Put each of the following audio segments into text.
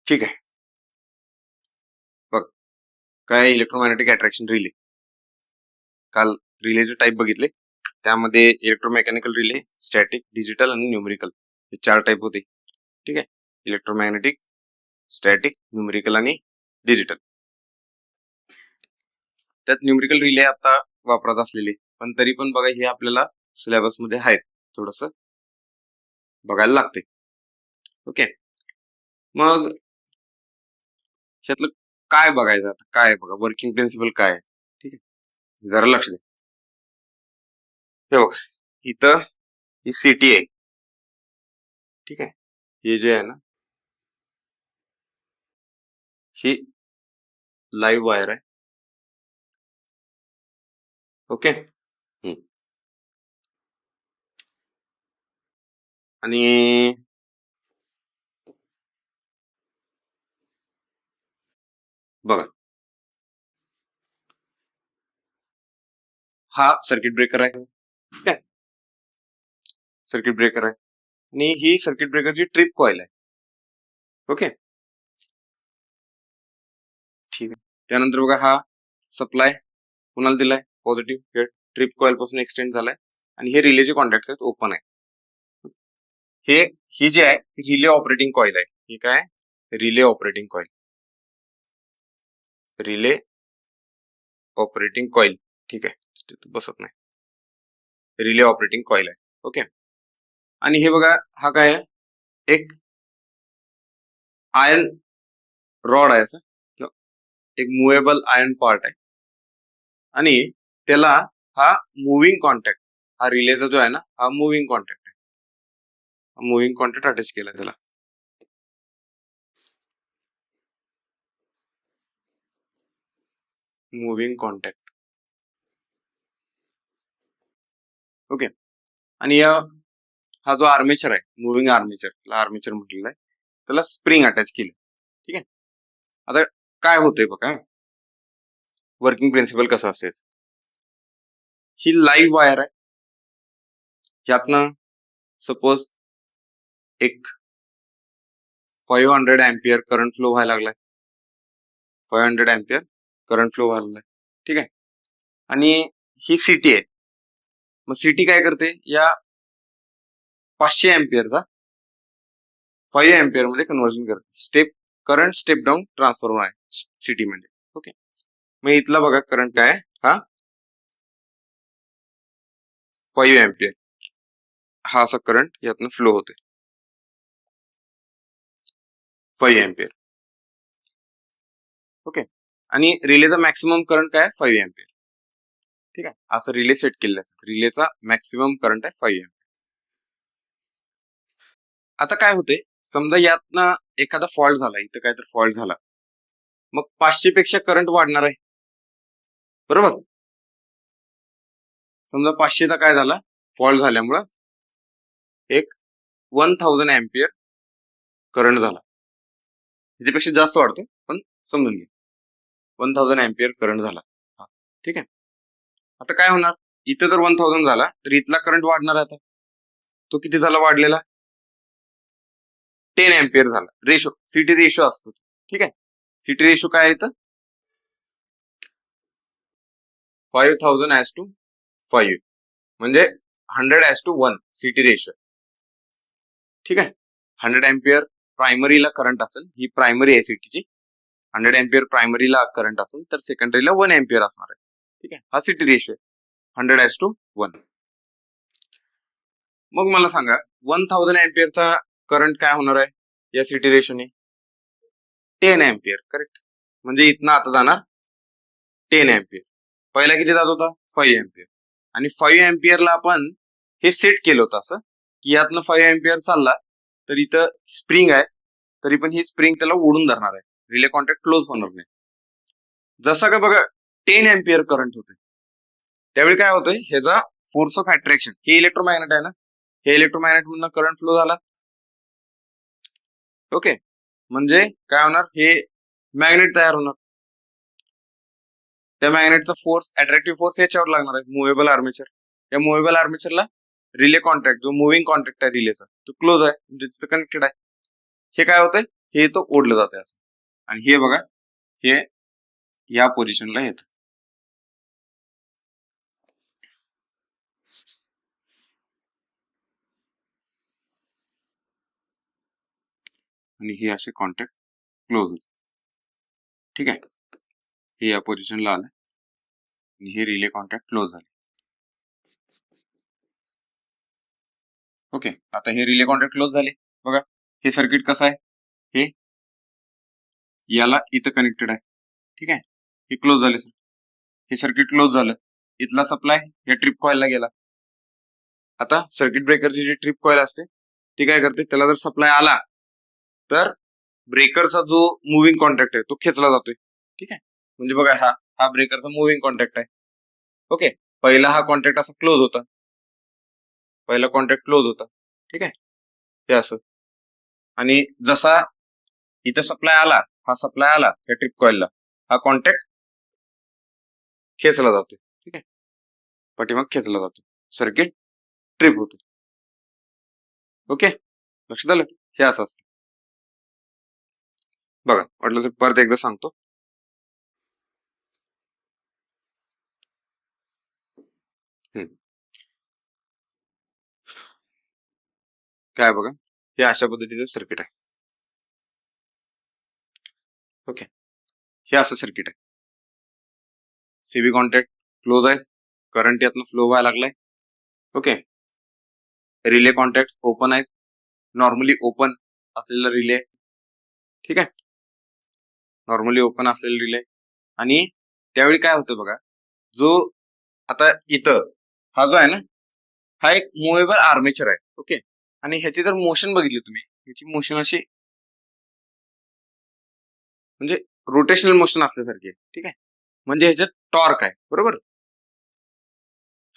ठीक आहे. बघ, काय इलेक्ट्रोमॅग्नेटिक अट्रॅक्शन रिले. काल रिलेचे टाईप बघितले. त्यामध्ये इलेक्ट्रोमेकॅनिकल रिले, स्टॅटिक, डिजिटल आणि न्यूमेरिकल हे 4 टाईप होते. ठीक आहे. इलेक्ट्रोमॅग्नेटिक, स्टॅटिक, न्यूमेरिकल आणि डिजिटल. त्यात न्यूमेरिकल रिले आता वापरत असलेले, पण तरी पण बघा हे आपल्याला सिलेबस मध्ये आहेत, थोडस बघायला लागते. ओके. मग ह्यातलं काय बघायचं आता, काय बघा वर्किंग प्रिन्सिपल काय आहे. ठीक आहे, जरा लक्ष द्या. हे बघा, इथं ही सिटी आहे. ठीक आहे, हे जे आहे ना, ही लाईव्ह वायर आहे. ओके. आणि बघा, हा सर्किट ब्रेकर आहे. ठीक आहे, सर्किट ब्रेकर आहे आणि ही सर्किट ब्रेकरची ट्रिप कॉईल आहे. ओके, ठीक आहे. त्यानंतर बघा, हा सप्लाय कुणाला दिलाय, पॉझिटिव्ह. हे ट्रिप कॉईल पासून एक्सटेंड झालाय आणि हे रिलेचे कॉन्टॅक्ट आहेत, ओपन आहे. ही जी आहे रिले ऑपरेटिंग कॉईल आहे. ही काय, relay operating coil, relay operating coil. ठीक आहे, बसत नाही, रिले ऑपरेटिंग कॉईल आहे. ओके. आणि हे बघा, हा काय आहे, एक आयर्न रॉड आहे, असं एक मुव्हेबल आयर्न पार्ट आहे आणि त्याला हा मुव्हिंग कॉन्टॅक्ट, हा रिलेचा जो आहे ना, हा मुव्हिंग कॉन्टॅक्ट आहे. मुव्हिंग कॉन्टॅक्ट अटॅच केला त्याला. Moving contact. ओके. आणि हा जो आर्मेचर आहे, मुव्हिंग आर्मेचर, त्याला आर्मेचर म्हटलेलं आहे, त्याला स्प्रिंग अटॅच केली. ठीक आहे. आता काय होतंय बघा, वर्किंग प्रिन्सिपल कसं असेल. ही लाईव्ह वायर आहे. यातनं सपोज एक 500 अँपियर करंट फ्लो व्हायला लागलाय. 500 अँपियर करंट फ्लो व्हायला लागलाय. ठीक आहे. आणि ही सिटी आहे. मग सिटी काय करते, या 500 अँपियरचा 5 अँपियर मध्ये कन्व्हर्जन करते. करंट स्टेप डाऊन ट्रान्सफॉर्मर आहे सिटी म्हणजे. ओके. मग इथला बघा करंट काय आहे, हा 5 अँपियर. हा असा करंट यातनं फ्लो होते, 5 अँपियर. ओके. आणि रिलेचा मॅक्सिमम करंट काय, 5 अँपियर. ठीक आहे, असं रिले सेट केलेलं आहे. रिलेचा मॅक्सिमम करंट आहे 5 अँपियर. आता काय होते, समजा यातनं एखादा फॉल्ट झाला, इथं काय तर फॉल्ट झाला, मग 500 पेक्षा करंट वाढणार आहे, बरोबर. समजा 500चा काय झाला, फॉल्ट झाल्यामुळं एक 1000 अँपियर करंट झाला. त्याच्यापेक्षा जास्त वाढतो, पण समजून घ्या, 1000 अँपियर करंट झाला. ठीक आहे. आता काय होणार, इथं जर 1000 झाला तर इथला करंट वाढणार आहे. आता तो किती झाला वाढलेला, 10 अँपियर झाला. रेशो, सिटी रेशो असतो. ठीक आहे, सिटी रेशो काय आहे इथं, 5000:5 म्हणजे 100:1 सिटी रेशो. ठीक आहे. 100 अँपियर प्रायमरीला करंट असेल, ही प्रायमरी आहे सिटीची. 100 अँपियर प्रायमरीला करंट असेल तर सेकंडरीला 1 अँपियर असणार आहे. ठीक आहे, हा सिटी रेशो आहे, 100:1. मग मला सांगा, 1000 अँपियरचा करंट काय होणार आहे या सिटी रेशोने, 10 अँपियर. करेक्ट. म्हणजे इथनं आता जाणार 10 अँपियर. पहिला किती जात होता, 5 अँपियर. आणि 5 अँपियरला आपण हे सेट केलं होतं असं की यातनं 5 अँपियर चालला तर इथं स्प्रिंग आहे, तरी पण ही स्प्रिंग त्याला ओढून धरणार आहे, रिले कॉन्टॅक्ट क्लोज होणार नाही. जसं का बघा 10 अँपियर करंट होते, त्यावेळी काय होतंय, ह्याचा फोर्स ऑफ अट्रॅक्शन, हे इलेक्ट्रोमॅग्नेट आहे ना, हे इलेक्ट्रोमॅग्नेट मधनं करंट फ्लो झाला. ओके. म्हणजे काय होणार, हे मॅग्नेट तयार होणार. त्या मॅग्नेटचा फोर्स, अट्रॅक्टिव्ह फोर्स याच्यावर लागणार आहे, मुव्हेबल आर्मेचर. या मुव्हेबल आर्मेचरला रिले कॉन्टॅक्ट, जो मुव्हिंग कॉन्टॅक्ट आहे रिलेचा, तो क्लोज आहे, म्हणजे तिथं कनेक्टेड आहे. हे काय होतंय, हे तो ओढलं जाते असं, आणि हे बघा हे या पोझिशनला येत. आणि हे असे कॉन्टॅक्ट क्लोज होते. ठीक आहे, हे या पोझिशनला आलं आणि हे रिले कॉन्टॅक्ट क्लोज झाले. ओके, आता हे रिले कॉन्टॅक्ट क्लोज झाले. बघा हे सर्किट कसं आहे, हे याला इथं कनेक्टेड आहे. ठीक आहे, हे क्लोज झाले सर, हे सर्किट क्लोज झालं. इथला सप्लाय या ट्रिप कॉइलला गेला. आता सर्किट ब्रेकरची जी ट्रिप कॉइल असते ती काय करते, त्याला जर सप्लाय आला तर ब्रेकरचा जो मुव्हिंग कॉन्टॅक्ट आहे तो खेचला जातोय. ठीक आहे, म्हणजे बघा हा हा ब्रेकरचा मुव्हिंग कॉन्टॅक्ट आहे. ओके, पहिला हा कॉन्टॅक्ट असा क्लोज होता, पहिला कॉन्टॅक्ट क्लोज होता. ठीक आहे, हे असं, आणि जसा इथं सप्लाय आला, हा सप्लाय आला या ट्रिप कॉइलला, हा कॉन्टॅक्ट खेचला जातोय. ठीक आहे, पाठीमाग खेचला जातो, सर्किट ट्रिप होते. ओके, लक्षात आलं, हे असं असतं. बघा म्हटलं तर परत एकदा सांगतो. काय बघा, हे अशा पद्धतीचं सर्किट आहे. ओके, हे असं सर्किट आहे. सीबी कॉन्टॅक्ट क्लोज आहे, करंट यातनं फ्लो व्हायला लागलाय. ओके, रिले कॉन्टॅक्ट ओपन आहे, नॉर्मली ओपन असलेला रिले. ठीक आहे, नॉर्मली ओपन असलेला रिले. आणि त्यावेळी काय होतं बघा, जो आता इथं हा जो आहे ना, हा एक मुव्हेबल आर्मेचर आहे. ओके, आणि ह्याची जर मोशन बघितली तुम्ही, ह्याची मोशन अशी म्हणजे रोटेशनल मोशन असल्यासारखी आहे. ठीक आहे, म्हणजे ह्याच्यात टॉर्क आहे, बरोबर.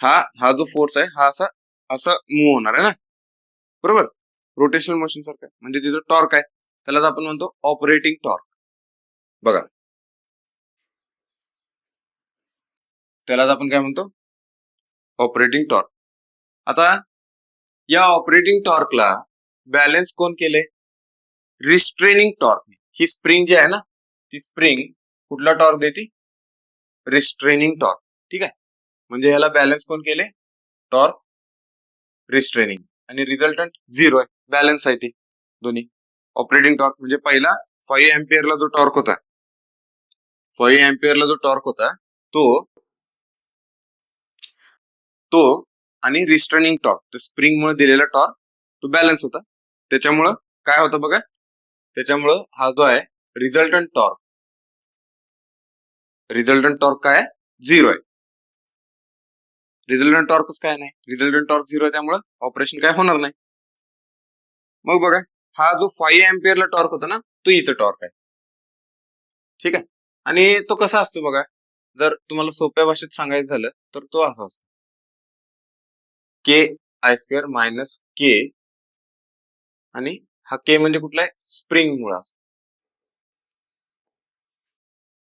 हा हा जो फोर्स आहे हा असा असं मूव्ह होणार आहे ना, बरोबर, रोटेशनल मोशन सारखं आहे. म्हणजे तिथं टॉर्क आहे, त्यालाच आपण म्हणतो ऑपरेटिंग टॉर्क. बघा त्यालाच आपण काय म्हणतो, ऑपरेटिंग टॉर्क. आता या ऑपरेटिंग टॉर्कला बॅलन्स कोण केले, रिस्ट्रेनिंग टॉर्क. ही स्प्रिंग जी आहे ना, ती स्प्रिंग कुठला टॉर्क देते, रिस्ट्रेनिंग टॉर्क. ठीक आहे, म्हणजे ह्याला बॅलन्स कोण केले, टॉर्क रिस्ट्रेनिंग, आणि रिझल्टंट 0 आहे, बॅलन्स आहे ते दोन्ही. ऑपरेटिंग टॉर्क म्हणजे पहिला 5 एम्पियरला जो टॉर्क होता, 5 एम्पियरला जो टॉर्क होता तो तो आणि रिस्ट्रेनिंग टॉर्क, तर स्प्रिंग मुळे दिलेला टॉर्क तो बॅलन्स होता. त्याच्यामुळं काय होतं बघा, त्याच्यामुळं हा जो आहे रिझल्टंट टॉर्क काय आहे, 0 आहे. रिझल्टंट टॉर्कच काय नाही, रिझल्टंट टॉर्क 0 आहे, त्यामुळे ऑपरेशन काय होणार नाही. मग बघा हा जो 5 एम्पियरला टॉर्क होता ना, तो इथं टॉर्क आहे. ठीक आहे, आणि तो कसा असतो बघा, जर तुम्हाला सोप्या भाषेत सांगायचं झालं तर तो असा असतो, के आय स्क्वेअर मायनस के, आणि हा के म्हणजे कुठला आहे, स्प्रिंग मुळे असतो.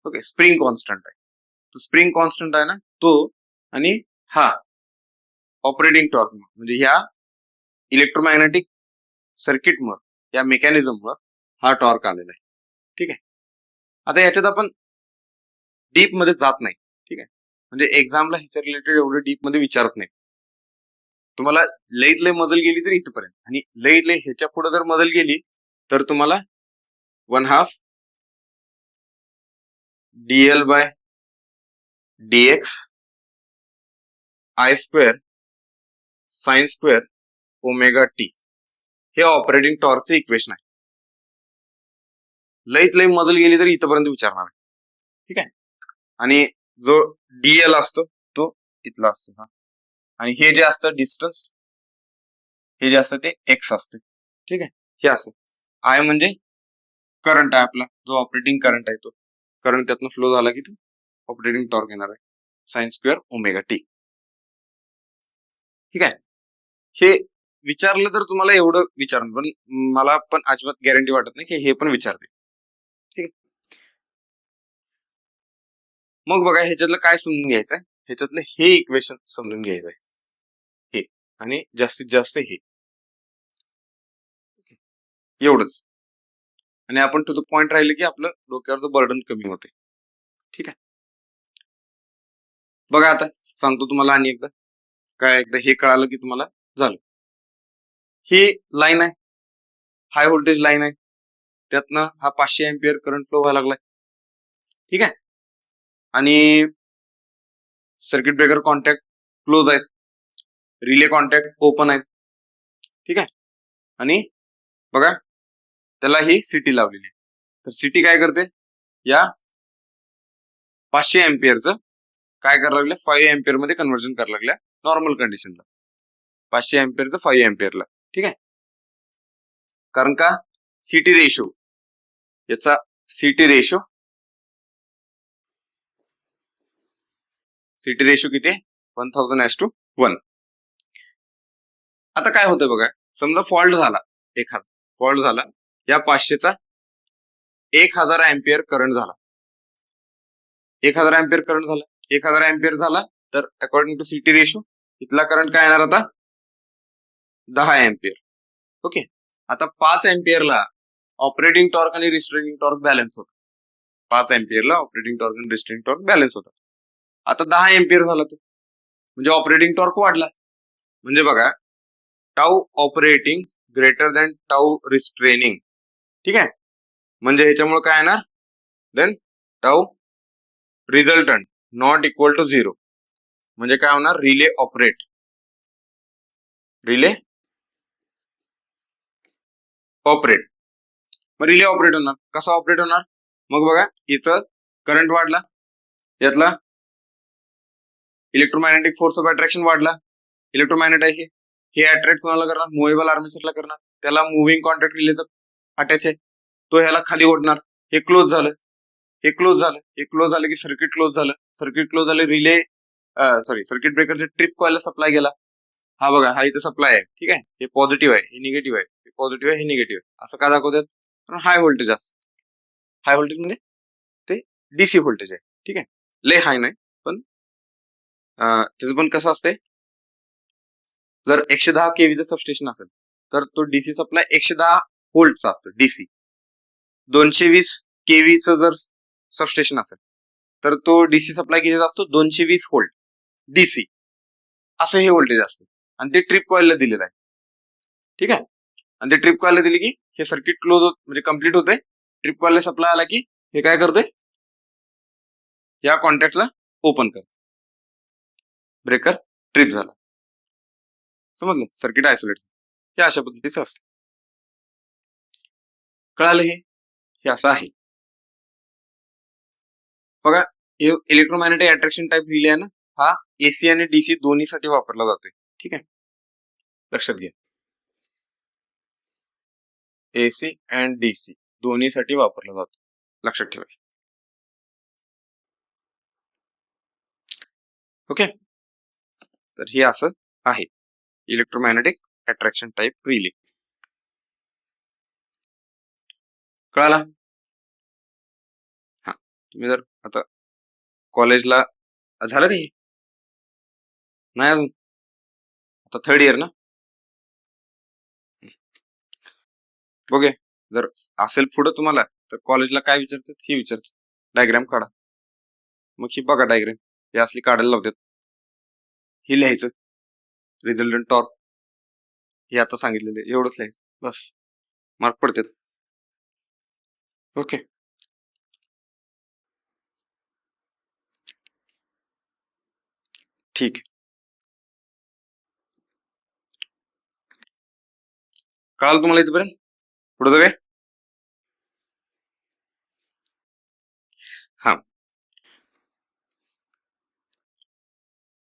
ओके, स्प्रिंग कॉन्स्टंट आहे, तो स्प्रिंग कॉन्स्टंट आहे ना तो, आणि हा ऑपरेटिंग टॉर्क म्हणजे ह्या इलेक्ट्रोमॅग्नेटिक सर्किट मुळे, या मेकॅनिझम मुळे हा टॉर्क आलेला आहे. ठीक आहे, आता याच्यात आपण डीप मध्ये जात नाही. ठीक आहे, म्हणजे एक्झामला ह्याच्या रिलेटेड एवढं डीप मध्ये विचारत नाही. तुम्हाला लईत लई मजल गेली तर इथपर्यंत, आणि लईत लई ह्याच्या पुढे जर मजल गेली तर तुम्हाला 1/2 dl by dx I square sine square omega T, हे ऑपरेटिंग टॉर्कचं इक्वेशन आहे. लईत लई मजल गेली तर इथपर्यंत विचारणार आहे. ठीक आहे, आणि जो डीएल असतो तो इथला असतो हा, आणि हे जे असतं डिस्टन्स, हे जे असतं ते एक्स असते. ठीक आहे, हे असं आय म्हणजे करंट आहे आपला, जो ऑपरेटिंग करंट आहे, तो करंट त्यातनं फ्लो झाला की तो ऑपरेटिंग टॉर्क येणार आहे, साइन स्क्वेअर ओमेगा टी. ठीक आहे, हे विचारलं तर तुम्हाला एवढं विचारणार, पण मला पण अजिबात गॅरंटी वाटत नाही की हे पण विचारते. ठीक आहे, मग बघा ह्याच्यातलं काय समजून घ्यायचंय, ह्याच्यातलं हे इक्वेशन समजून घ्यायचंय, हे, आणि जास्तीत जास्त हे, एवढंच. आणि आपण टू द पॉइंट राहिले की आपलं डोक्यावरचं बर्डन कमी होते. ठीक आहे, बघा आता सांगतो तुम्हाला आणि एकदा, काय एकदा हे कळालं की तुम्हाला झालं. ही लाईन आहे, हाय व्होल्टेज लाईन आहे, त्यातनं हा 500 एम्पियर करंट फ्लो व्हायला लागलाय. ठीक आहे, आणि सर्किट ब्रेकर कॉन्टॅक्ट क्लोज आहेत, रिले कॉन्टॅक्ट ओपन आहेत. ठीक आहे, आणि बघा त्याला ही सिटी लावलेली आहे. तर सिटी काय करते, या 500 एम्पियरचं काय करायला लागल्या, 5 एम्पियर मध्ये कन्व्हर्जन करायला लागल्या नॉर्मल कंडिशनला, 500 एम्पियरचं 5 एम्पियरला. ठीक आहे, कारण का सिटी रेशो, याचा सिटी रेशो किती आहे, 1000:1. आता काय होतं बघा, समजा फॉल्ट झाला, एखादा फॉल्ट झाला, या 500चा 1000 एम्पियर करंट झाला, 1000 एम्पियर करंट झाला, 1000 एम्पियर झाला, तर अकॉर्डिंग टू सिटी रेशो इथला करंट काय येणार आता, 10 एम्पियर. ओके, आता 5 एम्पियरला ऑपरेटिंग टॉर्क आणि रिस्ट्रेनिंग टॉर्क बॅलन्स होता, 5 एम्पियरला ऑपरेटिंग टॉर्क आणि रिस्ट्रेनिंग टॉर्क बॅलन्स होता. आता 10 एम्पियर झाला तो, म्हणजे ऑपरेटिंग टॉर्क वाढला, म्हणजे बघा tau operating greater than tau restraining. ठीक आहे, म्हणजे ह्याच्यामुळे काय येणार, then tau resultant not equal to 0, म्हणजे काय होणार, रिले ऑपरेट मग रिले ऑपरेट होणार, कसा ऑपरेट होणार, मग बघा इथं करंट वाढला, यातला इलेक्ट्रोमॅग्नेटिक फोर्स ऑफ अट्रॅक्शन वाढला, इलेक्ट्रोमॅग्नेट आहे हे अट्रॅक्ट कोणाला करणार, मुव्हेबल आर्मेचरला करणार, त्याला मुव्हिंग कॉन्टॅक्ट रिलेचं अटॅच आहे, तो ह्याला खाली ओढणार, हे क्लोज झालं, हे क्लोज झालं, हे क्लोज झालं की सर्किट क्लोज झालं, सर्किट क्लोज झाले, रिले सर्किट ब्रेकरच्या ट्रिप कॉइलला सप्लाय गेला, हा बघा हा इथे सप्लाय आहे. ठीक आहे, हे पॉझिटिव्ह आहे, हे निगेटिव्ह आहे, हे पॉझिटिव्ह आहे, हे निगेटिव्ह आहे, असं का दाखवतात, कारण हाय व्होल्टेज असतं, हाय व्होल्टेज म्हणजे ते डीसी व्होल्टेज आहे. ठीक आहे, लय हाय नाही, पण त्याचं पण कसं असतंय, जर 110 केव्हीचं सबस्टेशन असेल तर तो डीसी सप्लाय 110 व्होल्टचा असतो, डीसी. 220 केव्हीचं जर सबस्टेशन असेल तर तो डीसी सप्लाय कितीचा असतो, 220 व्होल्ट डीसी, असं हे व्होल्टेज असतं, आणि ते ट्रिप कॉइलला दिलेलं आहे. ठीक आहे, आणि ते ट्रिप कॉइलला दिली की हे सर्किट क्लोज होत, म्हणजे कम्प्लीट होते, ट्रिप कॉइलला सप्लाय आला की हे काय करते, या कॉन्टॅक्टला ओपन करते, ब्रेकर ट्रिप झाला. समजलं, सर्किट आयसोलेट, हे अशा पद्धतीचं असतं. कळालं, हे असं आहे. बघा इलेक्ट्रोमॅग्नेटिक अट्रॅक्शन टाइप रिले आहे ना, हा एसी आणि डीसी दोन्हीसाठी वापरला जातोय. ठीक आहे, लक्षात घ्या, एसी अँड डीसी दोन्हीसाठी वापरला जातो, लक्षात ठेवा. ओके, तर हे असं आहे इलेक्ट्रोमॅग्नेटिक अट्रॅक्शन टाइप रिले. कळाला, हा तुम्ही जर आता कॉलेजला झालं काही नाही अजून, आता 3rd इयर ना, बघे जर असेल पुढे तुम्हाला तर कॉलेजला काय विचारतात, हे विचारतात डायग्राम काढा, मग ही बघा डायग्राम, हे असली काढायला लावतात, हे लिहायचं रिझल्टंट टॉर्क, हे आता सांगितलेले एवढंच लिहायचं, बस मार्क पडतात. ओके, ठीक, कळालं तुम्हाला इथपर्यंत, पुढे जाऊया. हा,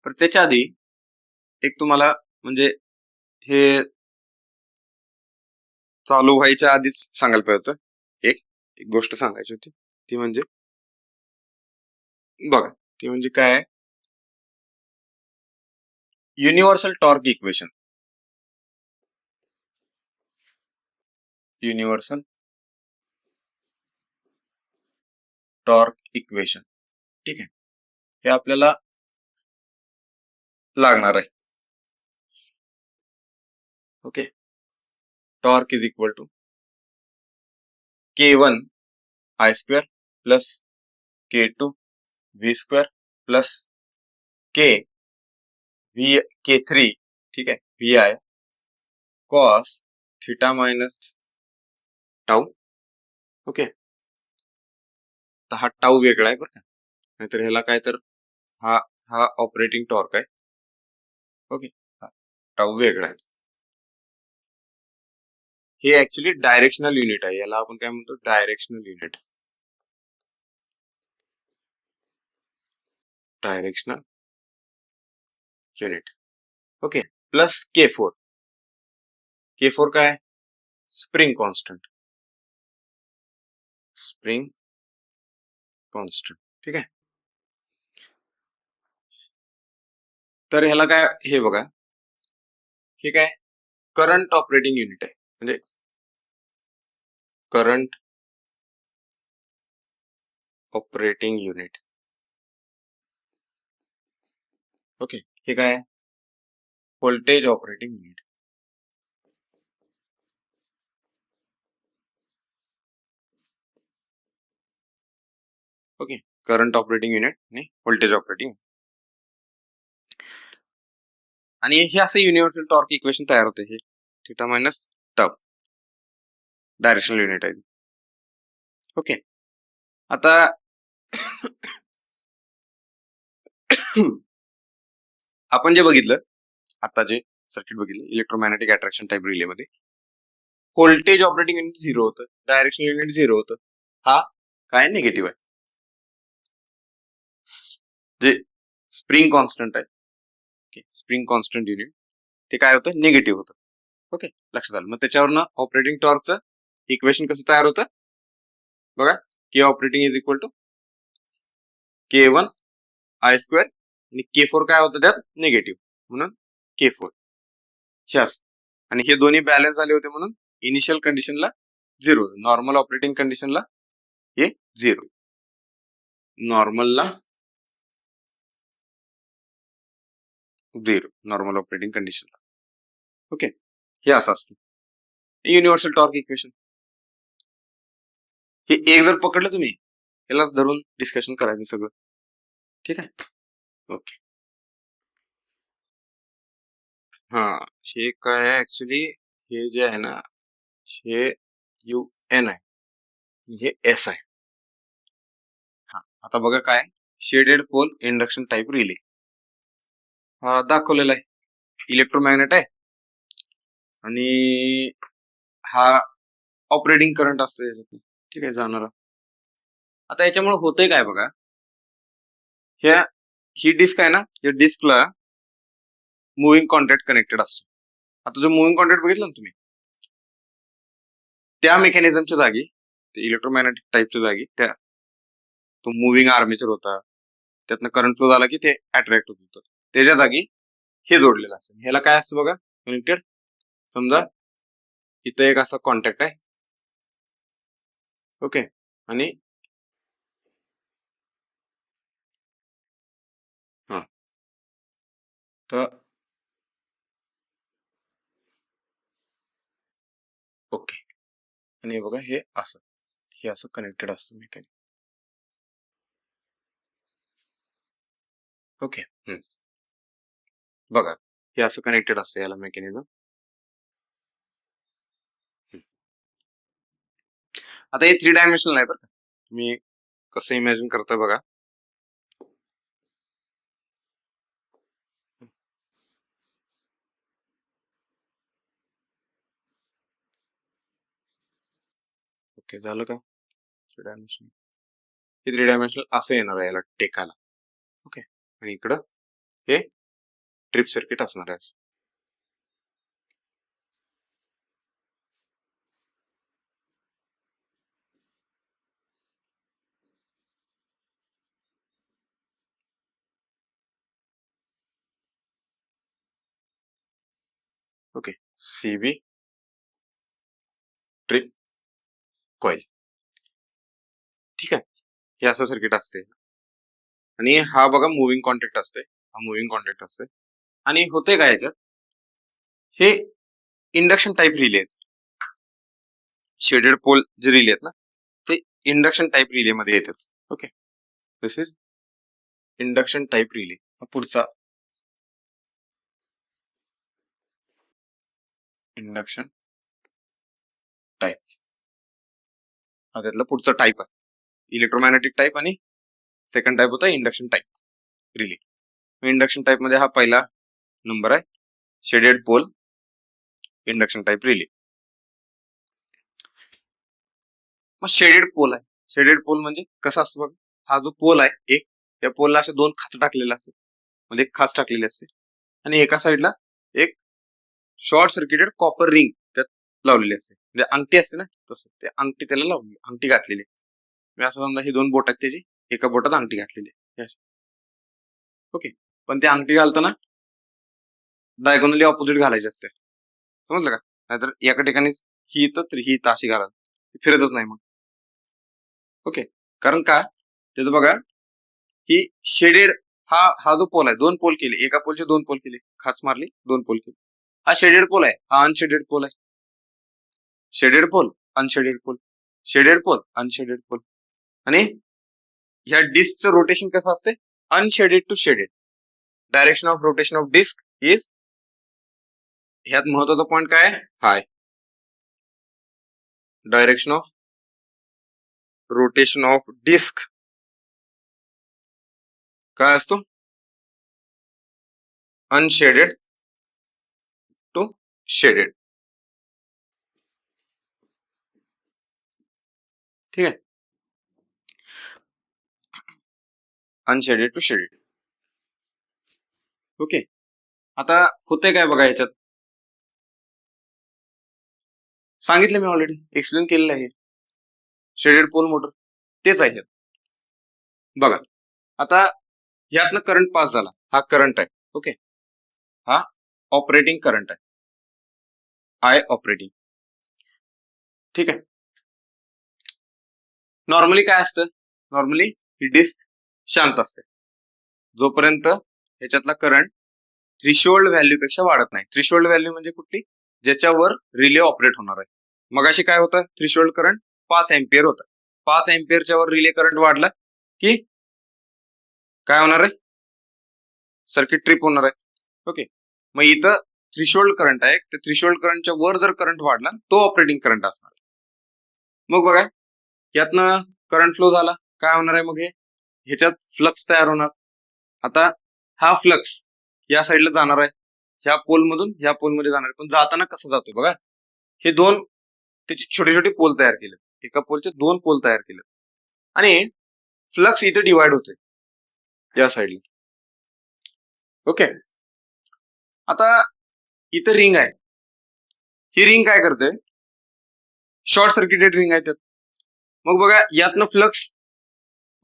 तर त्याच्या आधी एक तुम्हाला म्हणजे हे चालू व्हायच्या आधीच सांगायला पाहिजे होतं, एक गोष्ट सांगायची होती, ती म्हणजे बघा, ती म्हणजे काय, universal torque equation, universal torque equation. ठीक आहे, हे आपल्याला लागणार आहे. Okay, torque is equal to K1 I square plus K2 V square plus K3 ठीक आहे VI cos theta minus tau. Okay, तर हा टाऊ वेगळा आहे बरं का, नाहीतर ह्याला काय तर हा हा ऑपरेटिंग टॉर्क आहे. ओके, टाऊ वेगळा आहे. हे ऍक्च्युली डायरेक्शनल युनिट आहे, याला आपण काय म्हणतो directional unit. Directional unit. Okay, plus K4. K4 काय स्प्रिंग कॉन्स्टंट. स्प्रिंग कॉन्स्टंट ठीक आहे. तर ह्याला काय हे बघा, हे काय करंट ऑपरेटिंग युनिट आहे, म्हणजे करंट ऑपरेटिंग युनिट. ओके, हे काय voltage operating unit. Okay, current operating unit आणि व्होल्टेज ऑपरेटिंग. आणि हे असं युनिव्हर्सल टॉर्क इक्वेशन तयार होते, हे theta minus tau directional unit आहे. ओके, आता आपण जे बघितलं आता जे सर्किट बघितलं इलेक्ट्रोमॅग्नेटिक अट्रॅक्शन टाइप रिले मध्ये व्होल्टेज ऑपरेटिंग युनिट 0 होतं, डायरेक्शनल युनिट 0 होतं. हा काय निगेटिव्ह आहे, जे स्प्रिंग कॉन्स्टंट आहे. स्प्रिंग कॉन्स्टंट युनिट ते काय होतं निगेटिव्ह होतं. ओके, लक्षात आलं. मग त्याच्यावरनं ऑपरेटिंग टॉर्कचं इक्वेशन कसं तयार होतं बघा, K operating is equal to K1 I square आणि K4 काय होतं त्यात निगेटिव्ह, म्हणून K4 हे असं. आणि हे दोन्ही बॅलन्स झाले होते म्हणून इनिशियल कंडिशनला 0, नॉर्मल ऑपरेटिंग कंडिशनला हे 0, नॉर्मलला 0, नॉर्मल ऑपरेटिंग कंडिशनला. ओके, हे असं असतं युनिव्हर्सल टॉर्क इक्वेशन. हे एक जर पकडलं तुम्ही, यालाच धरून डिस्कशन करायचं सगळं. ठीक आहे. ओके, हा हे काय आहे ऍक्च्युली, हे जे आहे ना हे UN आहे, हे S आहे. हा आता बघा काय shaded pole induction type relay दाखवलेला आहे. इलेक्ट्रोमॅग्नेट आहे आणि हा ऑपरेटिंग करंट असतो ठीक आहे जाणारा. आता याच्यामुळे होतंय काय बघा, ह्या ही डिस्क आहे ना, या डिस्कला मुव्हिंग कॉन्टॅक्ट कनेक्टेड असतो. आता जो मुव्हिंग कॉन्टॅक्ट बघितला ना तुम्ही, त्या मेकॅनिझमच्या जागी इलेक्ट्रोमॅग्नेटिक टाइपच्या जागी त्या तो मुव्हिंग आर्मेचर होता, त्यातनं करंट फ्लो झाला की ते अट्रॅक्ट होत होतं, त्याच्या जागी हे जोडलेलं असतं. ह्याला काय असतं बघा कनेक्टेड. समजा इथं एक असा कॉन्टॅक्ट आहे. ओके, आणि हा तर ओके, आणि बघा हे असं कनेक्टेड असतं मेकॅनिक. ओके, बघा हे असं कनेक्टेड असतं याला मेकॅनिझम. आता हे 3 डायमेन्शनल आहे बरं का, तुम्ही कसं इमॅजिन करताय बघा. ओके, झालं का 3 डायमेन्शनल. हे 3 डायमेन्शनल असं येणार आहे याला टेकायला. ओके, आणि इकडं हे ट्रिप सर्किट असणार आहे. Okay, CB trip coil. ठीक आहे, हे असं सर्किट असते. आणि हा बघा मुव्हिंग कॉन्टॅक्ट असते, हा मुव्हिंग कॉन्टॅक्ट असते. आणि होते काय याच्यात, हे इंडक्शन टाइप रिले आहेत, शेडेड पोल जे रिले आहेत ना इंडक्शन टाईप रिले मध्ये येतात. Okay, this is induction type relay. पुढचा इंडक्शन टाईप, हा त्यातला पुढचा टाईप आहे. इलेक्ट्रोमॅग्नेटिक टाईप आणि सेकंड टाईप होता induction type relay. Induction type मध्ये हा पहिला नंबर आहे, shaded pole induction type relay. मग शेडेड पोल आहे. शेडेड पोल म्हणजे कसा असतो बघा, हा जो पोल आहे एक, या पोलला असे दोन खाच टाकलेले असतात, म्हणजे एक खाच टाकलेली असते आणि एका साईडला एक शॉर्ट सर्किटेड कॉपर रिंग त्यात लावलेली असते, म्हणजे अंगठी असते ना तसं, ते अंगठी त्याला लावली, अंगठी घातलेली. मी असं समजा ही दोन बोट आहेत त्याची, एका बोटात अंगठी घातलेली आहे. ओके, पण ते अंगठी घालताना डायगोनली ऑपोजिट घालायचे असते, समजलं का? नाहीतर एका ठिकाणी ही इथं तर ही इथं अशी घाला, फिरतच नाही मग. ओके, कारण का त्याचं बघा, ही शेडेड, हा जो पोल आहे, दोन पोल केले, एका पोलचे दोन पोल केले, खाच मारली, दोन पोल केले, हा शेडेड पोल आहे, हा अनशेडेड पोल आहे. Shaded pole, unshaded pole, shaded pole, unshaded pole. आणि ह्या डिस्कचं रोटेशन कसं असते, unshaded to shaded. Direction of rotation of disc is, ह्यात महत्वाचा पॉइंट काय आहे, high direction of rotation of disc काय असतो, अनशेडेड टू शेडेड. ठीक आहे, अनशेडेड टू शेडेड. ओके, आता होते काय बघा, याच्यात सांगितलं मी ऑलरेडी, एक्सप्लेन केलेलं आहे. शेडेड पोल मोटर तेच आहे बघा. आता ह्यातनं करंट पास झाला, हा करंट आहे. ओके, हा ऑपरेटिंग करंट आहे, आय ऑपरेटिंग. ठीक आहे, नॉर्मली काय असतं, नॉर्मली ही डिस्क शांत असते जोपर्यंत ह्याच्यातला करंट थ्रीशोल्ड व्हॅल्यू पेक्षा वाढत नाही. थ्रीशोल्ड व्हॅल्यू म्हणजे कुठली, ज्याच्यावर रिले ऑपरेट होणार आहे. मगाशी काय होतं, थ्रीशोल्ड करंट 5 एम्पियर होता. 5 एम्पियरच्या वर रिले करंट वाढला की काय होणार आहे, सर्किट ट्रिप होणार आहे. ओके, मग इथं थ्रीशोल्ड करंट आहे, त्या थ्रीशोल्ड करंटच्या वर जर करंट वाढला तो ऑपरेटिंग करंट असणार. मग बघा, यातनं करंट फ्लो झाला, काय होणार आहे, मग हे ह्याच्यात फ्लक्स तयार होणार. आता हा फ्लक्स या साईडला जाणार आहे, ह्या पोल मधून ह्या पोल मध्ये जाणार आहे, पण जाताना कसं जातोय बघा, हे दोन त्याचे छोटे छोटे पोल तयार केले, एका पोलचे दोन पोल तयार केले आणि फ्लक्स इथे डिवाइड होते या साईडला. ओके, आता इथे रिंग आहे, ही रिंग काय करते, शॉर्ट सर्किटेड रिंग आहे त्यात. मग बघा, यातनं फ्लक्स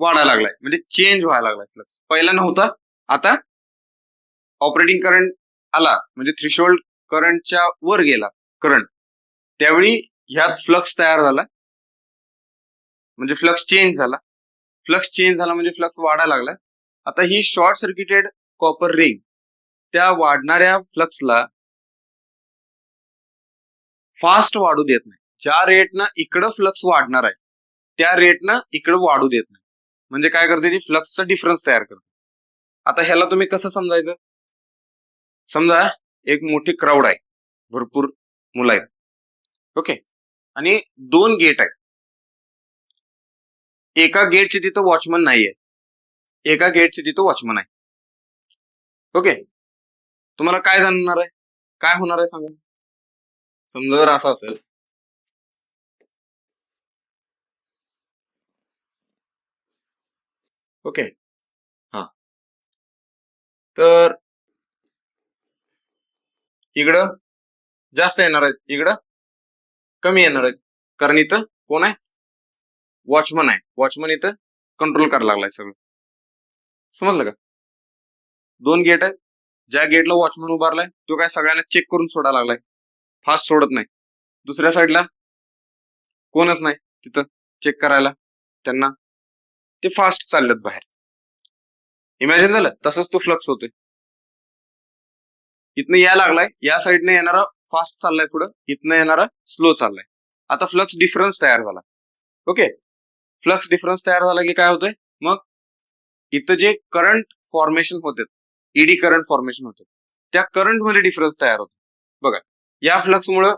वाढायला लागलाय, म्हणजे चेंज व्हायला लागलाय फ्लक्स. पहिला नव्हता, आता ऑपरेटिंग करंट आला म्हणजे थ्रीशोल्ड करंटच्या वर गेला करंट, त्यावेळी ह्यात फ्लक्स तयार झाला, म्हणजे फ्लक्स चेंज झाला. फ्लक्स चेंज झाला म्हणजे फ्लक्स वाढायला लागला. आता ही शॉर्ट सर्किटेड कॉपर रिंग त्या वाढणाऱ्या फ्लक्सला फास्ट वाढू देत नाही. ज्या रेटनं इकडं फ्लक्स वाढणार आहे त्या रेटनं इकडं वाढू देत नाही, म्हणजे काय करते ती, फ्लक्सचा डिफरन्स तयार करते. आता ह्याला तुम्ही कसं समजायचं, समजा एक मोठी क्राऊड आहे, भरपूर मुलं आहेत. ओके, आणि दोन गेट आहेत. एका गेटचे तिथं वॉचमन नाहीये, एका गेटचे तिथं वॉचमन आहे. ओके, तुम्हाला काय जाणणार आहे, काय होणार आहे सांगा. समजा जर असं असेल, ओके, हा, तर इकडं जास्त येणार आहेत, इकडं कमी येणार आहेत, कारण इथं कोण आहे, वॉचमन आहे. वॉचमन इथं कंट्रोल करायला लागलाय सगळं, समजलं का. दोन गेट आहेत, ज्या गेटला वॉचमन उभारलाय तो काय सगळ्यांना चेक करून सोडायला लागलाय, फास्ट सोडत नाही. दुसऱ्या साईडला कोणच नाही तिथं चेक करायला, त्यांना ते फास्ट चाललेत बाहेर. इमॅजिन झालं, तसंच तो फ्लक्स होतोय, इथनं यायला लागलाय, या साईडने येणारा फास्ट चाललाय पुढं, इथनं येणारा स्लो चाललाय. आता फ्लक्स डिफरन्स तयार झाला. ओके, फ्लक्स डिफरन्स तयार झाला की काय होतंय, मग इथं जे करंट फॉर्मेशन होते, ईडी करंट फॉर्मेशन होते, त्या करंट मध्ये डिफरन्स तयार होतो. बघा, या फ्लक्समुळं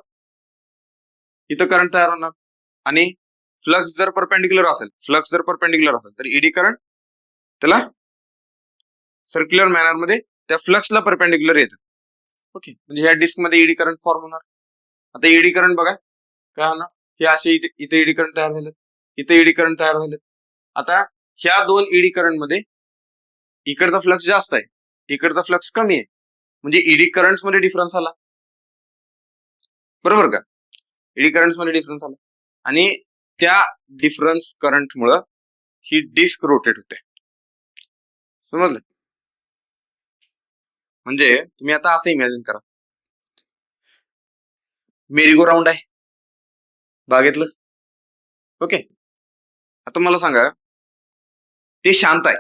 इथं करंट तयार होणार, आणि फ्लक्स जर परपेंडिक्युलर असेल तर ईडी करंट त्याला सर्क्युलर मॅनर मध्ये त्या फ्लक्सला परपेंडिक्युलर येतं. ओके, म्हणजे या डिस्क मध्ये ईडी करंट फॉर्म होणार. आता ईडी करंट बघा काय होणार, हे असे इथे ईडी करंट तयार झाले, इथे ईडी करंट तयार झाले. आता ह्या दोन ईडी करंट मध्ये इकडचा फ्लक्स जास्त आहे, इकडचा फ्लक्स कमी आहे, म्हणजे ईडी करंट्स मध्ये डिफरन्स आला, बरोबर का? ईडी करंट्स मध्ये डिफरन्स आला, आणि त्या डिफरन्स करंट मुळे ही डिस्क रोटेट होते. समजलं? म्हणजे तुम्ही आता असं इमॅजिन करा, मेरी गो राऊंड आहे बागेतलं. ओके, आता मला सांगा, ते शांत आहे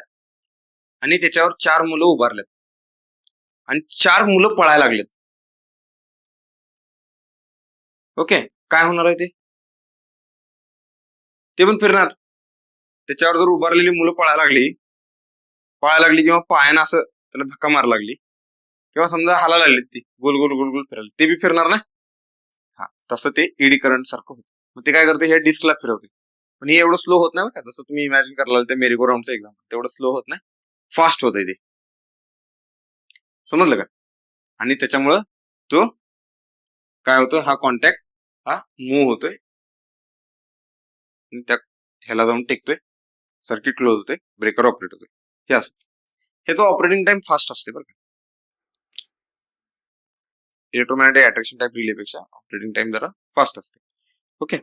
आणि त्याच्यावर 4 मुलं उभारलेत आणि 4 मुलं पळायला लागलेत. ओके, काय होणार आहे, ते पण फिरणार. त्याच्यावर जर उभारलेली मुलं पळायला लागली किंवा पायानं असं त्याला धक्का मारा लागली, किंवा समजा हाला लागली ती गोल गोल गोल गोल फिरायला, ते बी फिरणार ना. हा, तसं ते ईडी करंट सारखं होतं. मग ते काय करते, ह्या डिस्कला फिरवते. पण हे एवढं स्लो होत नाही बघा, जसं तुम्ही इमॅजिन कराल ते मेरी गो राऊंडचं एक्झाम्पल, तेवढं स्लो होत नाही, फास्ट होत ते. समजलं का? आणि त्याच्यामुळं तो काय होतं, हा कॉन्टॅक्ट हा मूव्ह होतोय, त्या ह्याला जाऊन टेकतोय, सर्किट क्लोज होते, ब्रेकर ऑपरेट होते. हे असं, ह्याचा ऑपरेटिंग टाइम फास्ट असते बरं का. इलेक्ट्रोमॅग्नेटिक अट्रॅक्शन टाइप रिलेपेक्षा ऑपरेटिंग टाइम जरा फास्ट असते. ओके,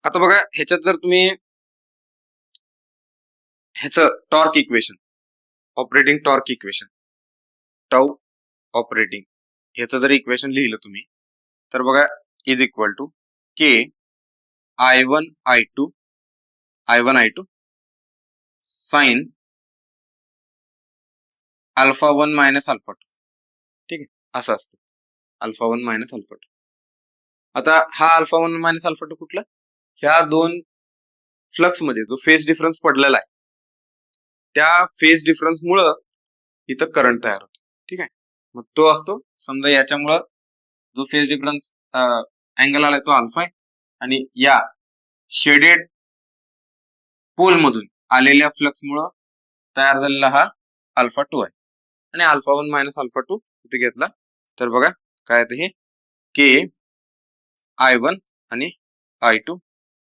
आता बघा ह्याच्यात जर तुम्ही ह्याचं torque equation, operating torque equation, tau operating, ह्याचं जर इक्वेशन लिहिलं तुम्ही, तर बघा is equal to K I1 I2 sine alpha 1 minus alpha 2. ठीक आहे, असं असतं अल्फा 1 मायनस अल्फा 2. आता हा अल्फा 1 मायनस अल्फा 2 कुठला, ह्या दोन फ्लक्स मध्ये जो फेज डिफरन्स पडलेला आहे, त्या फेज डिफरन्स मुळे इथं करंट तयार होतो. ठीक आहे, मग तो असतो, समजा याच्यामुळं जो फेज डिफरन्स अँगल आलाय तो अल्फा आहे, आणि या शेडेड पोल मधून आलेल्या फ्लक्स मुळे तयार झालेला हा अल्फा 2 आहे. आणि अल्फा 1 मायनस अल्फा 2 इथे घेतला तर बघा काय येतं, हे के I1 आणि I2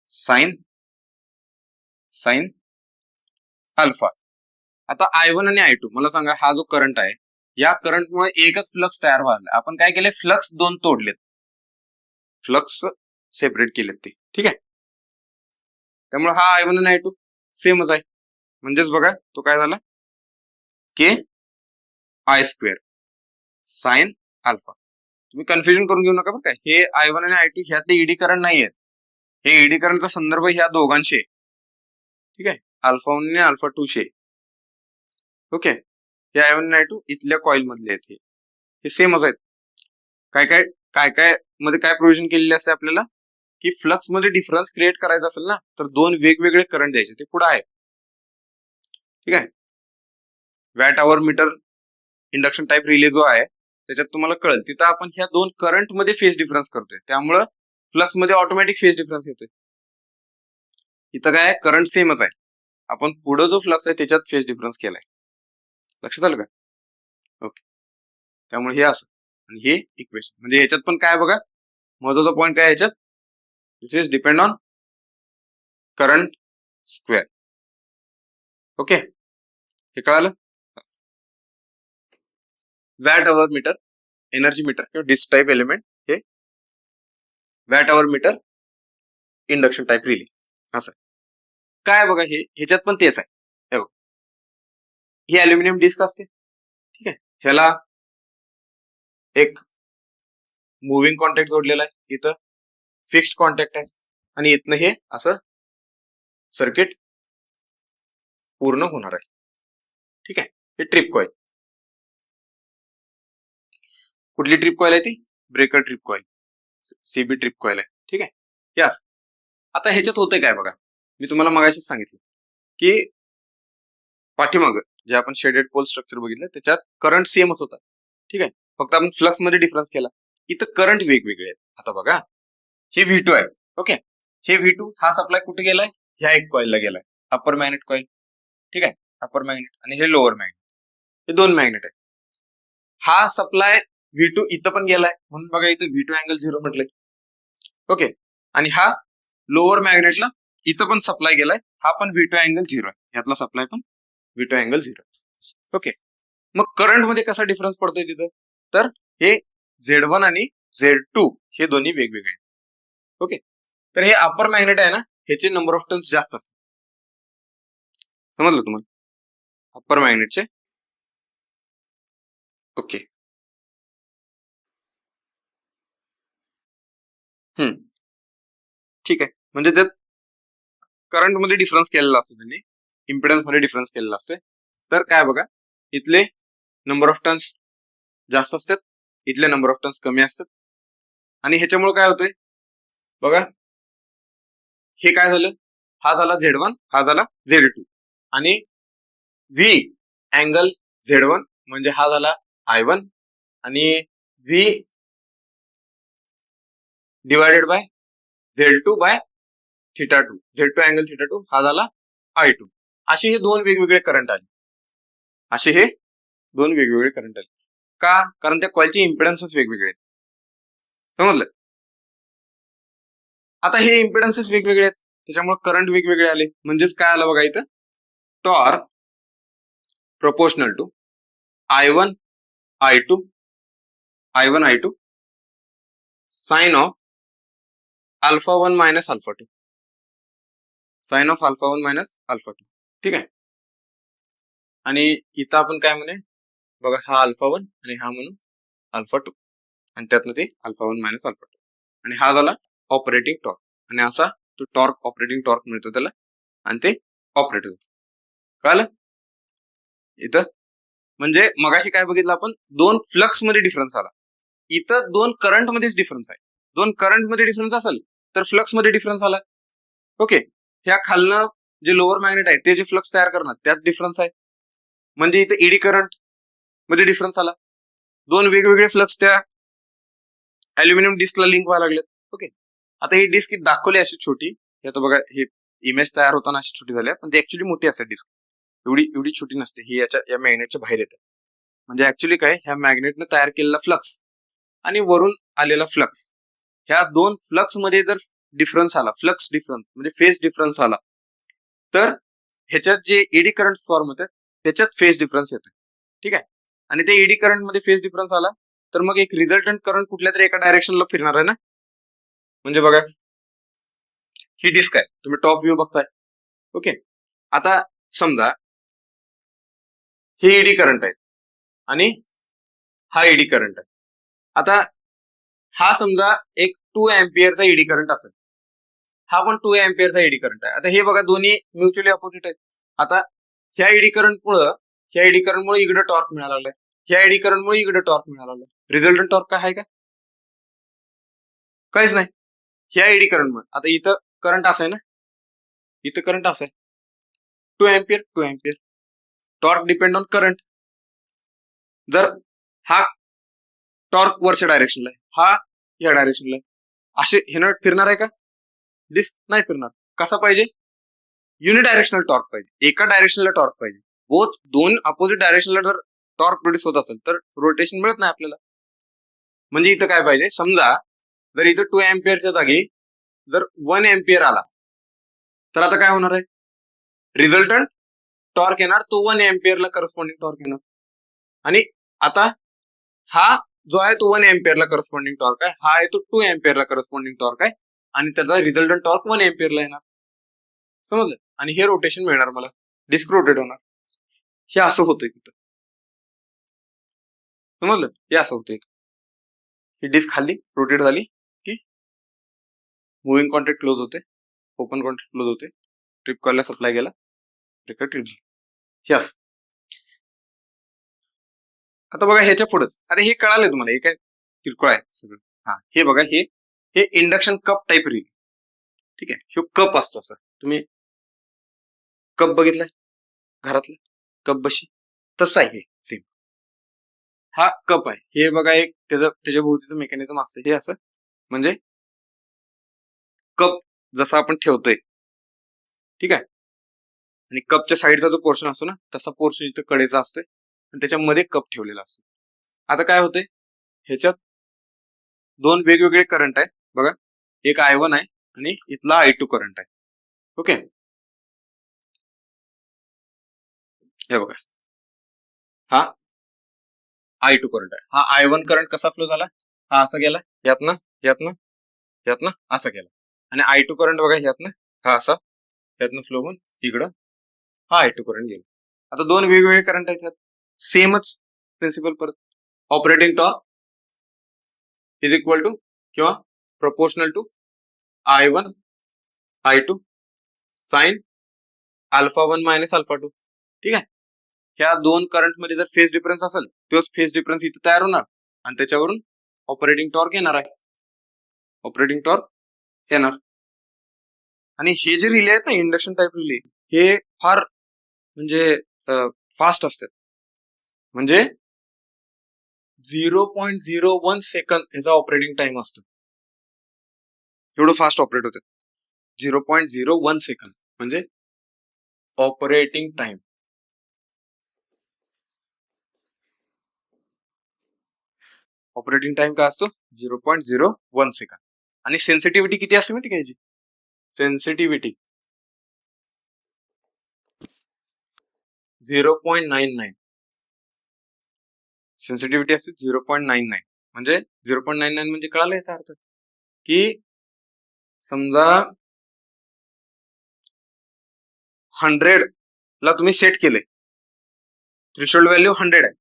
साइन अल्फा. आता I1 आणि I2 मला सांगा, हा जो करंट आहे, या करंटमुळे एकच फ्लक्स तयार व्हायला, आपण काय केले, फ्लक्स दोन तोडलेत, फ्लक्स सेपरेट केलेत ते. ठीक आहे, त्यामुळे हा I1 आणि I2 सेमच आहे, म्हणजेच बघा तो काय झाला, के I स्क्वेअर साइन अल्फा. तुम्ही कन्फ्युजन करून घेऊ नका बरं काय, हे I1 आणि I2 ह्यातले ईडी करंट नाही आहेत, हे ईडी करंटचा संदर्भ ह्या दोघांशी. ठीक आहे, अल्फा 1 आणि अल्फा 2 शे. ओके, हे I1 आणि I2 इथल्या कॉइल मधले आहेत, हे सेमच आहेत. काय काय काय काय मध्ये काय प्रोव्हिजन केलेले असते आपल्याला, की फ्लक्स मध्ये डिफरन्स क्रिएट करायचा असेल ना, तर दोन वेगवेगळे करंट द्यायचे, ते पुढे आहे. ठीक आहे, watt hour meter induction type relay जो आहे त्याच्यात तुम्हाला कळेल, तिथं आपण ह्या दोन करंट मध्ये फेज डिफरन्स करतोय, त्यामुळं फ्लक्स मध्ये ऑटोमॅटिक फेज डिफरन्स येतोय. इथं काय करंट सेमच आहे, आपण पुढे जो फ्लक्स आहे त्याच्यात फेज डिफरन्स केलाय. लक्षात आलं का? ओके, त्यामुळे हे असं, आणि हे इक्वेशन, म्हणजे ह्याच्यात पण काय बघा, महत्वाचा पॉईंट काय ह्याच्यात, this is depend on current square. Okay, हे कळालं. Watt hour meter, energy meter किंवा डिस्क टाइप एलिमेंट, हे watt hour meter induction type relay असं काय बघा, हे ह्याच्यात पण तेच आहे. हे बघा, ही अल्युमिनियम डिस्क असते. ठीक आहे, ह्याला एक मुव्हिंग कॉन्टॅक्ट जोडलेला आहे, इथं फिक्स्ड कॉन्टॅक्ट आहे, आणि इथनं हे असं सर्किट पूर्ण होणार आहे. ठीक आहे, हे ट्रिप कॉइल, कुठली ट्रिप कॉइल आहे ती, breaker trip coil, CB trip coil आहे. ठीक आहे, यास. आता ह्याच्यात होतंय काय बघा, मी तुम्हाला मगाशीच सांगितलं की पाठीमाग जे आपण शेडेड पोल स्ट्रक्चर बघितलं त्याच्यात करंट सेमच होता. ठीक आहे, फक्त आपण फ्लक्स मध्ये डिफरन्स केला. इथं करंट वेगवेगळे आहेत. आता बघा, हे V2 आहे. ओके, हे V2 हा सप्लाय कुठे गेलाय, ह्या एक कॉइलला गेलाय, अप्पर मॅग्नेट कॉइल. ठीक आहे, अप्पर मॅग्नेट आणि हे लोअर मॅग्नेट, हे दोन मॅग्नेट आहेत. हा सप्लाय V2 इथं पण गेलाय, म्हणून बघा इथं V2 अँगल 0 म्हटलंय. ओके, आणि हा लोअर मॅग्नेटला इथं पण सप्लाय गेलाय, हा पण V2 अँगल 0 आहे, ह्यातला सप्लाय पण V2 अँगल 0. ओके, मग करंट मध्ये कसा डिफरन्स पडतोय तिथं, तर हे Z1 आणि Z2 हे दोन्ही वेगवेगळे. ओके, तर हे अपर मॅग्नेट आहे ना, ह्याचे नंबर ऑफ टर्न्स जास्त असतात. समजलं तुम्हाला, अप्पर मॅग्नेटचे. ओके, ठीक आहे, म्हणजे त्यात करंट मध्ये डिफरन्स केलेला असतो त्यांनी, इम्पिडन्स मध्ये डिफरन्स केलेला असतोय. तर काय बघा, इथले नंबर ऑफ टर्न्स जास्त असतात, इथले नंबर ऑफ टर्न्स कमी असतात. आणि ह्याच्यामुळे काय होतंय बघा, हे काय झालं, हा झाला Z1, हा झाला Z2, आणि V अँगल Z1 म्हणजे हा झाला I1, आणि V divided by Z2 by θ2, Z2 angle θ2 हा झाला I2. असे हे दोन वेगवेगळे करंट आले, असे हे दोन वेगवेगळे करंट आले. का, कारण त्या कॉइलचे इम्पिडन्सेस वेगवेगळे आहेत. समजलं. आता हे इम्पिडन्सेस वेगवेगळे आहेत, त्याच्यामुळे करंट वेगवेगळे आले, म्हणजेच काय आलं बघा इथं, torque proportional to I1 I2 I1 I2 sin of alpha 1 minus alpha 2, sine of alpha 1 minus alpha 2. ठीक आहे, आणि इथं आपण काय म्हणे बघा, हा अल्फा 1 आणि हा म्हणून अल्फा 2, आणि त्यातनं ते अल्फा 1 मायनस अल्फा 2, आणि हा झाला ऑपरेटिंग टॉर्क, आणि असा तो टॉर्क ऑपरेटिंग टॉर्क मिळतो त्याला, आणि ते ऑपरेट होतं. कळलं इथं, म्हणजे मगाशी काय बघितलं आपण, दोन फ्लक्स मध्ये डिफरन्स आला, इथं दोन करंट मध्येच डिफरन्स आहे. दोन करंट मध्ये डिफरन्स असेल तर फ्लक्स मध्ये डिफरन्स आला. ओके, ह्या खालनं जे लोअर मॅग्नेट आहे ते जे फ्लक्स तयार करणार त्यात डिफरन्स आहे, म्हणजे इथं एडी करंट मध्ये डिफरन्स आला. दोन वेगवेगळे फ्लक्स त्या अल्युमिनियम डिस्कला लिंक व्हायला लागलेत. ओके, आता ही डिस्क दाखवली अशी छोटी, आता बघा हे इमेज तयार होताना अशी छोटी झाली, पण ती ऍक्च्युली मोठी असते डिस्क, एवढी एवढी छोटी नसते ही, या मॅग्नेटच्या बाहेर येते. म्हणजे ऍक्च्युली काय, ह्या मॅग्नेटने तयार केलेला फ्लक्स आणि वरून आलेला फ्लक्स, ह्या दोन फ्लक्स मध्ये जर डिफरन्स आला, फ्लक्स डिफरन्स म्हणजे फेज डिफरन्स आला, तर ह्याच्यात जे एडी करंट फॉर्म होते त्याच्यात फेज डिफरन्स येतोय. ठीक आहे, आणि ते एडी करंट मध्ये फेज डिफरन्स आला तर मग एक रिझल्टंट करंट कुठल्या तरी एका डायरेक्शनला फिरणार आहे ना. म्हणजे बघा, ही डिस्क आहे, तुम्ही टॉप व्ह्यू बघताय. ओके, आता समजा हे एडी करंट आहे आणि हा एडी करंट आहे. आता हा समजा एक 2 अँपियरचा एडी करंट असेल, हा पण 2 अँपियरचा एडी करंट आहे. आता हे बघा, दोन्ही म्युच्युअली अपोजिट आहेत. आता ह्या एडी करंटमुळे इकडे टॉर्क मिळायला लागलाय, ह्या एडी करंटमुळे इकडे टॉर्क मिळायला लागलाय. रिझल्टंट टॉर्क काय आहे का, काहीच नाही. ह्या एडी करंटमुळे आता इथं करंट असं आहे ना, इथं करंट असं आहे 2 ampere 2 ampere, torque depend on current. जर हा टॉर्क वरच्या डायरेक्शनला आहे, हा या डायरेक्शनला आहे, असे हे फिरणार आहे का, डिस्क नाही फिरणार. कसा पाहिजे, युनिडायरेक्शनल टॉर्क पाहिजे, एका डायरेक्शनला टॉर्क पाहिजे. बोथ दोन अपोजिट डायरेक्शनला जर टॉर्क प्रोड्यूस होत असेल तर रोटेशन मिळत नाही आपल्याला. म्हणजे इथं काय पाहिजे, समजा जर इथं 2 अँपियरच्या जागी जर 1 अँपियर आला तर आता काय होणार आहे, रिझल्टंट टॉर्क येणार तो 1 अँपियरला करस्पॉन्डिंग टॉर्क येणार. आणि आता हा जो आहे तो 1 अँपियरला करस्पॉन्डिंग टॉर्क आहे, हा आहे तो 2 अँपियरला करस्पॉन्डिंग टॉर्क आहे, आणि त्याचा रिझल्टंट टॉर्क 1 अँपियरला येणार. समजलं, आणि हे रोटेशन मिळणार मला, डिस्क रोटेट होणार. हे असं होतंय तिथं, समजलं, हे असं होतंय. ही डिस्क खाली रोटेट झाली की मुव्हिंग कॉन्टॅक्ट क्लोज होते, ओपन कॉन्टॅक्ट क्लोज होते, ट्रिप कॉइलला सप्लाय गेला, ट्रिप झाली. हे असं. आता बघा ह्याच्या पुढेच, आता हे कळालंय तुम्हाला, हे काय किरकोळ आहे सगळं. हा, हे बघा, हे इंडक्शन कप टाईप रिले. ठीक आहे. ह्यो कप असतो असा. तुम्ही कप बघितलाय घरातला कप बशी, तसा आहे हे सेम. हा कप आहे. हे बघा एक त्याच्या भोवतीचं मेकॅनिझम असतं हे असं, म्हणजे कप जसा आपण ठेवतोय, ठीक आहे, आणि कपच्या साईडचा जो पोर्शन असतो ना, तसा पोर्शन इथं कडेचा असतोय आणि त्याच्यामध्ये कप ठेवलेला असतो. आता काय होतंय, ह्याच्यात दोन वेगवेगळे करंट आहेत बघा. एक I1 आहे आणि इथला I2 करंट आहे. ओके, हे बघा, हा I2 करंट आहे. हा I1 करंट कसा फ्लो झाला, हा असा गेला यातनं यातनं यातनं असा गेला, आणि I2 करंट बघा ह्यातनं हा असा यातनं फ्लो होऊन इकडं हा I2 करंट गेला. आता दोन वेगवेगळे करंट आहेत यात, सेमच प्रिन्सिपल परत. Operating torque is equal to किंवा proportional to I1 I2 sine alpha 1 minus alpha 2. ठीक आहे. ह्या दोन करंट मध्ये जर फेज डिफरन्स असेल, तोच फेज डिफरन्स इथे तयार होणार आणि त्याच्यावरून ऑपरेटिंग टॉर्क येणार आहे. ऑपरेटिंग टॉर्क येणार. आणि हे जे रिले आहेत ना, इंडक्शन टाईप रिले, हे फार म्हणजे फास्ट असतात. म्हणजे 0.01 सेकंद ह्याचा ऑपरेटिंग टाइम असतो. एवढं फास्ट ऑपरेट होतात. 0.01 सेकंद म्हणजे ऑपरेटिंग टाइम. ऑपरेटिंग टाइम काय असतो, 0.01 सेकंद. आणि सेन्सिटिव्हिटी किती असते माहिती का याची, सेन्सिटिव्हिटी 0.99. सेन्सिटिव्हिटी असते 0.99. म्हणजे 0.99 म्हणजे कळालं याचा अर्थ, की समजा 100 ला तुम्ही सेट केले, थ्रेशोल्ड व्हॅल्यू 100 आहे,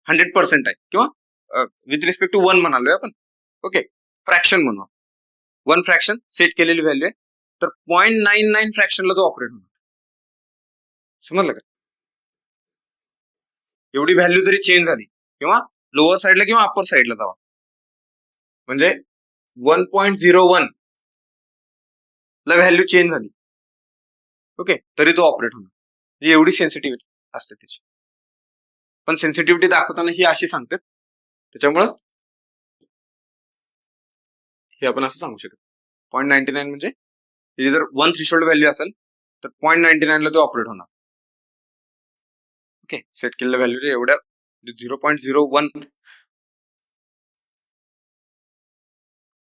100% आहे, किंवा विथ रिस्पेक्ट टू 1 म्हणालोय आपण. ओके, फ्रॅक्शन म्हणून 1 फ्रॅक्शन सेट केलेली व्हॅल्यू आहे, तर 0.99 फ्रॅक्शनला तो ऑपरेट होणार. समजलं का. एवढी व्हॅल्यू जरी चेंज झाली, किंवा लोअर साईडला किंवा अप्पर साईडला जावा, म्हणजे 1.01 ला व्हॅल्यू चेंज झाली, ओके, तरी तो ऑपरेट होणार. म्हणजे एवढी सेन्सिटिव्हिटी असते त्याची. पण सेन्सिटिव्हिटी दाखवताना ही अशी सांगतात, त्याच्यामुळं हे आपण असं सांगू शकतो. 0.99 म्हणजे जर 1 थ्रेशोल्ड व्हॅल्यू असेल तर 0.99 ला तो ऑपरेट होणार. ओके, सेट केलेल्या व्हॅल्यू एवढ्या 0.01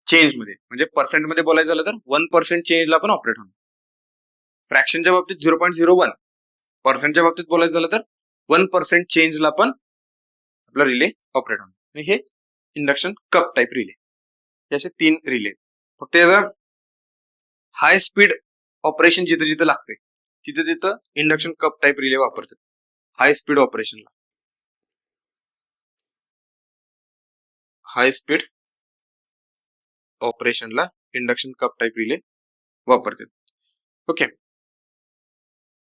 चेंज मध्ये, म्हणजे पर्सेंट मध्ये बोलायचं झालं तर 1% चेंजला पण ऑपरेट होणार. फ्रॅक्शनच्या बाबतीत 0.01, पर्सेंटच्या बाबतीत बोलायचं झालं तर 1% चेंजला पण आपला रिले ऑपरेट होणार. आणि हे इंडक्शन कप टाईप रिले, याचे 3 रिले. फक्त याचा हाय स्पीड ऑपरेशन जिथे जिथे लागते तिथे तिथं इंडक्शन कप टाईप रिले वापरतात. हाय स्पीड ऑपरेशनला, हाय स्पीड ऑपरेशनला इंडक्शन कप टाईप रिले वापरतात. ओके,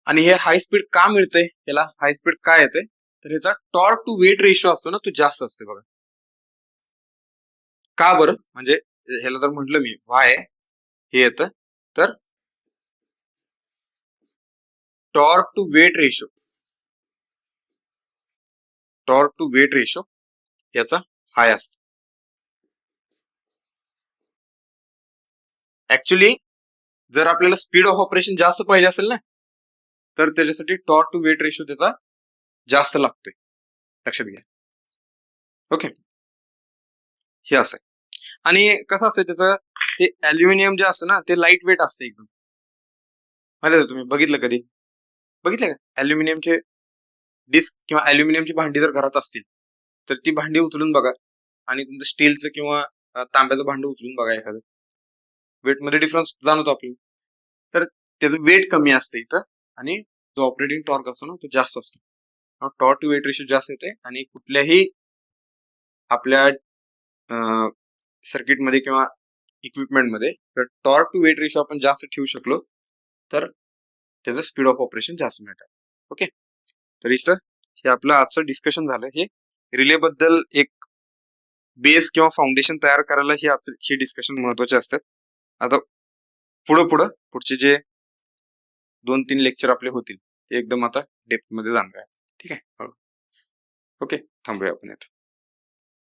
आणि हे हाय स्पीड का मिळते, याला हाय स्पीड काय येते, तर ह्याचा टॉर्क टू वेट रेशो असतो ना, तो जास्त असतो बघा. का बरं, म्हणजे ह्याला तर म्हटलं मी वाय हे येतं, तर torque to weight ratio, torque to weight ratio याचा हाय असतो. ऍक्च्युली जर आपल्याला स्पीड ऑफ ऑपरेशन जास्त पाहिजे असेल ना, तर त्याच्यासाठी टॉर्क टू वेट रेशो त्याचा जास्त लागतोय, लक्षात घ्या. ओके, हे असं आहे. आणि कसं असतं त्याचं, ते अल्युमिनियम जे असतं ना, ते लाईट वेट असतं एकदम. माहिती तुम्ही बघितलं कधी, बघितलं का अल्युमिनियमचे डिस्क किंवा अल्युमिनियमची भांडी जर घरात असतील, तर ती भांडी उचलून बघा, आणि तुमचं स्टीलचं किंवा तांब्याचं भांडं उचलून बघा, एखादं वेटमध्ये डिफरन्स जाणवतो आपल्याला. तर त्याचं वेट कमी असतं इथं, आणि जो ऑपरेटिंग टॉर्क असतो ना, तो जास्त असतो. टॉर्क टू वेट रेशो जास्त येते, आणि कुठल्याही आपल्या सर्किटमध्ये किंवा इक्विपमेंटमध्ये जर टॉर्क टू वेट रेशो आपण जास्त ठेवू शकलो, तर त्याचं स्पीड ऑफ ऑपरेशन जास्त मिळतं. ओके, तर इथं हे आपलं आजचं डिस्कशन झालं. हे रिले बद्दल एक बेस किंवा फाउंडेशन तयार करायला हे डिस्कशन महत्वाचे असतात. आता पुढचे जे 2-3 लेक्चर आपले होतील ते एकदम आता डेप्थ मध्ये जाणार आहे. ठीक आहे. ओके, थांबूया आपण इथे.